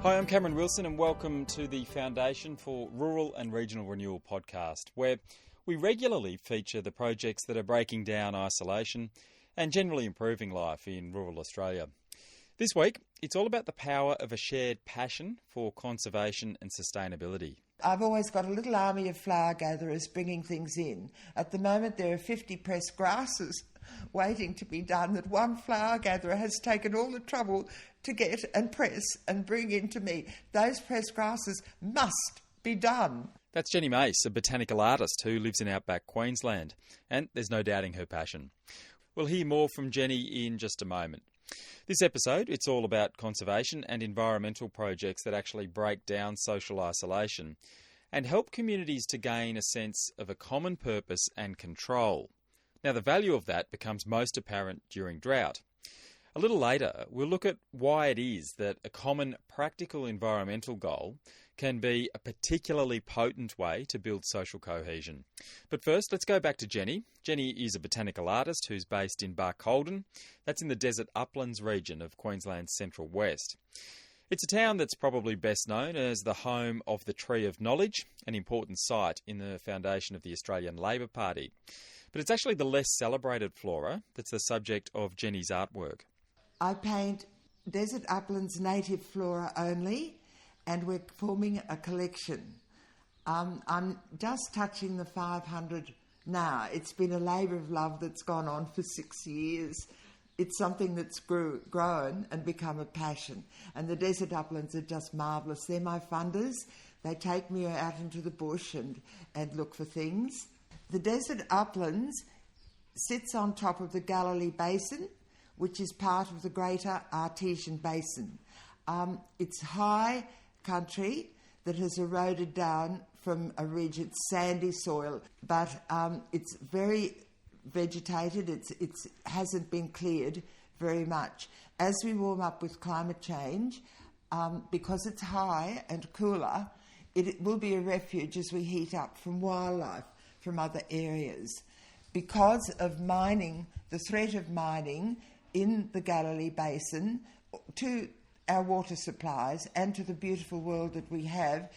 Hi, I'm Cameron Wilson and welcome to the Foundation for Rural and Regional Renewal podcast, where we regularly feature the projects that are breaking down isolation and generally improving life in rural Australia. This week, it's all about the power of a shared passion for conservation and sustainability. I've always got a little army of flower gatherers bringing things in. At the moment, there are 50 pressed grasses waiting to be done that one flower gatherer has taken all the trouble to get and press and bring into me. Those pressed grasses must be done. That's Jenny Mace, a botanical artist who lives in outback Queensland, and there's no doubting her passion. We'll hear more from Jenny in just a moment. This episode, it's all about conservation and environmental projects that actually break down social isolation and help communities to gain a sense of a common purpose and control. Now, the value of that becomes most apparent during drought. A little later, we'll look at why it is that a common practical environmental goal can be a particularly potent way to build social cohesion. But first, let's go back to Jenny. Jenny is a botanical artist who's based in Barcaldine. That's in the desert uplands region of Queensland's central west. It's a town that's probably best known as the home of the Tree of Knowledge, an important site in the foundation of the Australian Labor Party. But it's actually the less celebrated flora that's the subject of Jenny's artwork. I paint desert uplands native flora only, and we're forming a collection. I'm just touching the 500 now. It's been a labour of love that's gone on for 6 years. It's something that's grown and become a passion. And the desert uplands are just marvellous. They're my funders. They take me out into the bush and look for things. The desert uplands sits on top of the Galilee Basin, which is part of the greater Artesian Basin. It's high country that has eroded down from a ridge. It's sandy soil, but it's very vegetated. It hasn't been cleared very much. As we warm up with climate change, because it's high and cooler, it will be a refuge as we heat up from wildlife from other areas. Because of mining, the threat of mining in the Galilee Basin to our water supplies and to the beautiful world that we have,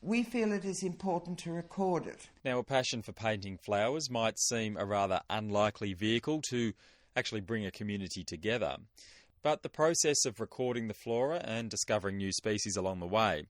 we feel it is important to record it. Now, a passion for painting flowers might seem a rather unlikely vehicle to actually bring a community together, but the process of recording the flora and discovering new species along the way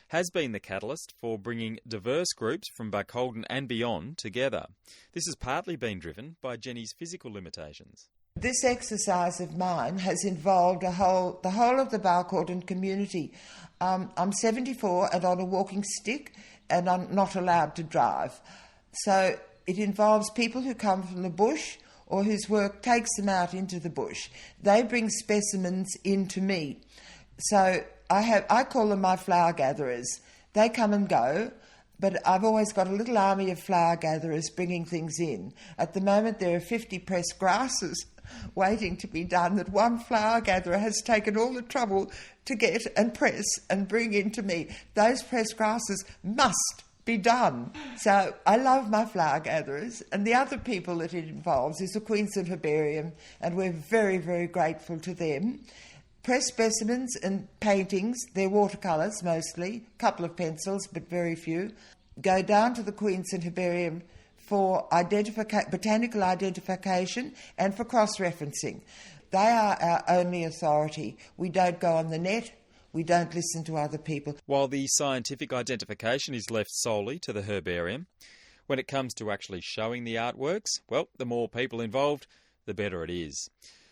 has been the catalyst for bringing diverse groups from Barcaldine and beyond together. This has partly been driven by Jenny's physical limitations. This exercise of mine has involved the whole of the Barcaldine community. I'm 74 and on a walking stick, and I'm not allowed to drive. So it involves people who come from the bush or whose work takes them out into the bush. They bring specimens into me. So I call them my flower gatherers. They come and go, but I've always got a little army of flower gatherers bringing things in. At the moment, there are 50 pressed grasses waiting to be done that one flower gatherer has taken all the trouble to get and press and bring into me. Those pressed grasses must be done. So I love my flower gatherers, and the other people that it involves is the Queensland Herbarium, and we're very, very grateful to them. Pressed specimens and paintings, they're watercolours mostly, a couple of pencils but very few, go down to the Queensland Herbarium for botanical identification and for cross-referencing. They are our only authority. We don't go on the net. We don't listen to other people. While the scientific identification is left solely to the herbarium, when it comes to actually showing the artworks, well, the more people involved, the better it is.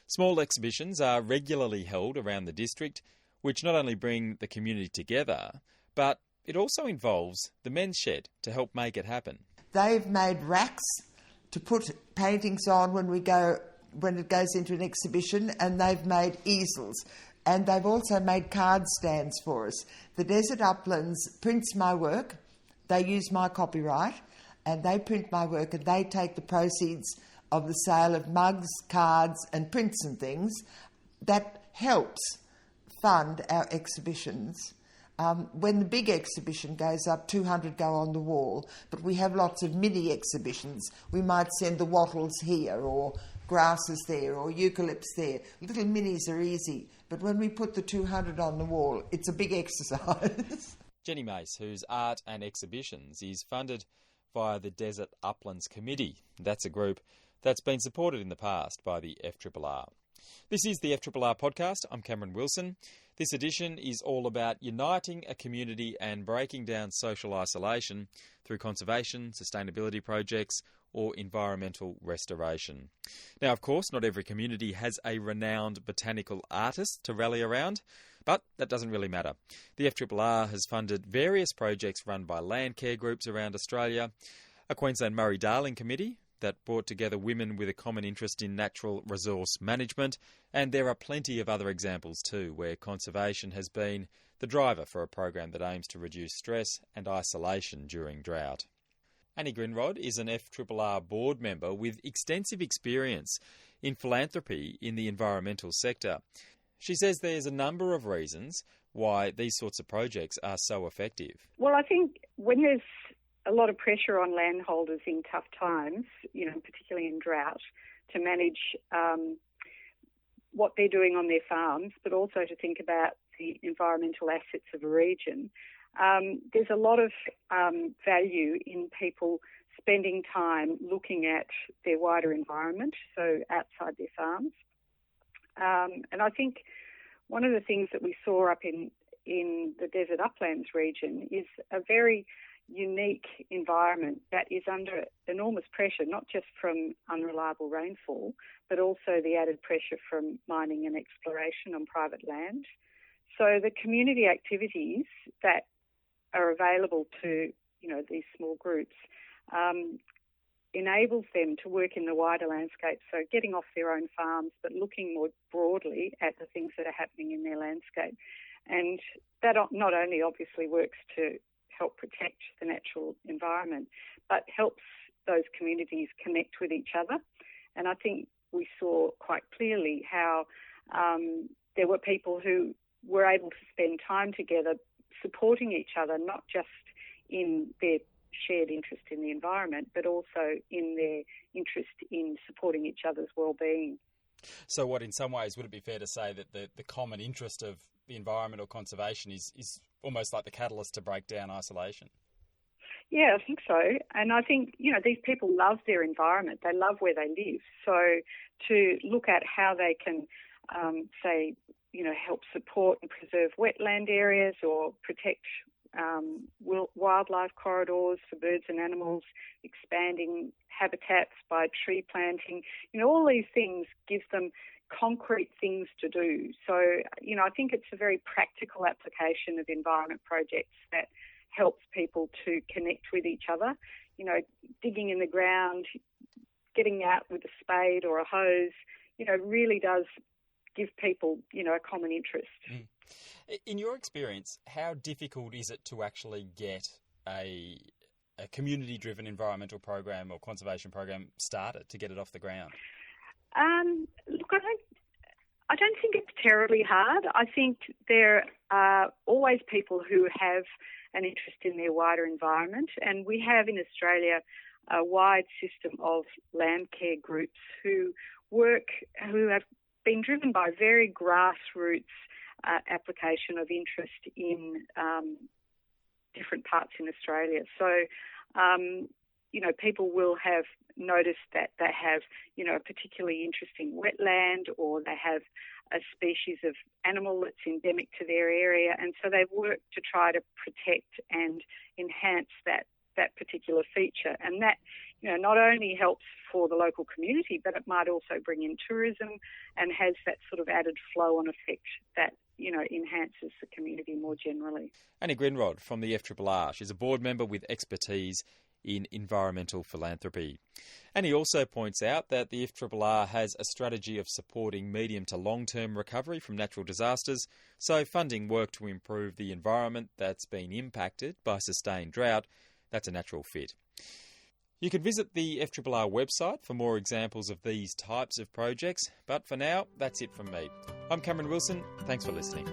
Small exhibitions are regularly held around the district, which not only bring the community together, but it also involves the men's shed to help make it happen. They've made racks to put paintings on when it goes into an exhibition, and they've made easels. And they've also made card stands for us. The Desert Uplands prints my work. They use my copyright, and they print my work, and they take the proceeds of the sale of mugs, cards and prints and things. That helps fund our exhibitions. When the big exhibition goes up, 200 go on the wall, but we have lots of mini exhibitions. We might send the wattles here, or grasses there, or eucalypts there. Little minis are easy, but when we put the 200 on the wall, it's a big exercise. Jenny Mace, whose art and exhibitions is funded via the Desert Uplands Committee. That's a group that's been supported in the past by the FRRR. This is the FRRR podcast. I'm Cameron Wilson. This edition is all about uniting a community and breaking down social isolation through conservation, sustainability projects or environmental restoration. Now, of course, not every community has a renowned botanical artist to rally around, but that doesn't really matter. The FRRR has funded various projects run by land care groups around Australia, a Queensland Murray-Darling committee that brought together women with a common interest in natural resource management, and there are plenty of other examples too, where conservation has been the driver for a program that aims to reduce stress and isolation during drought. Annie Grindrod is an FRRR board member with extensive experience in philanthropy in the environmental sector. She says there's a number of reasons why these sorts of projects are so effective. Well, I think when there's a lot of pressure on landholders in tough times, particularly in drought, to manage what they're doing on their farms, but also to think about the environmental assets of a region. There's a lot of value in people spending time looking at their wider environment, so outside their farms. And I think one of the things that we saw up in the Desert Uplands region is a very unique environment that is under enormous pressure, not just from unreliable rainfall, but also the added pressure from mining and exploration on private land. So the community activities that are available to, these small groups enables them to work in the wider landscape, so getting off their own farms, but looking more broadly at the things that are happening in their landscape. And that not only obviously works to help protect the natural environment, but helps those communities connect with each other. And I think we saw quite clearly how there were people who were able to spend time together supporting each other, not just in their shared interest in the environment, but also in their interest in supporting each other's well-being. So what, in some ways, would it be fair to say that the common interest of the environment or conservation is almost like the catalyst to break down isolation? Yeah, I think so. And I think, these people love their environment. They love where they live. So to look at how they can, help support and preserve wetland areas or protect wildlife corridors for birds and animals, expanding habitats by tree planting, all these things give them concrete things to do. So, I think it's a very practical application of environment projects that helps people to connect with each other. Digging in the ground, getting out with a spade or a hose, really does give people, a common interest. Mm. In your experience, how difficult is it to actually get a community-driven environmental program or conservation program started, to get it off the ground? Look, I don't think it's terribly hard. I think there are always people who have an interest in their wider environment, and we have in Australia a wide system of land care groups who have been driven by very grassroots application of interest in different parts in Australia. So, people will have noticed that they have, a particularly interesting wetland, or they have a species of animal that's endemic to their area, and so they've worked to try to protect and enhance that particular feature. And that, not only helps for the local community, but it might also bring in tourism and has that sort of added flow-on effect that, enhances the community more generally. Annie Grindrod from the FRRR. She's a board member with expertise in environmental philanthropy. And he also points out that the FRRR has a strategy of supporting medium to long-term recovery from natural disasters, so funding work to improve the environment that's been impacted by sustained drought, that's a natural fit. You can visit the FRRR website for more examples of these types of projects, but for now, that's it from me. I'm Cameron Wilson. Thanks for listening.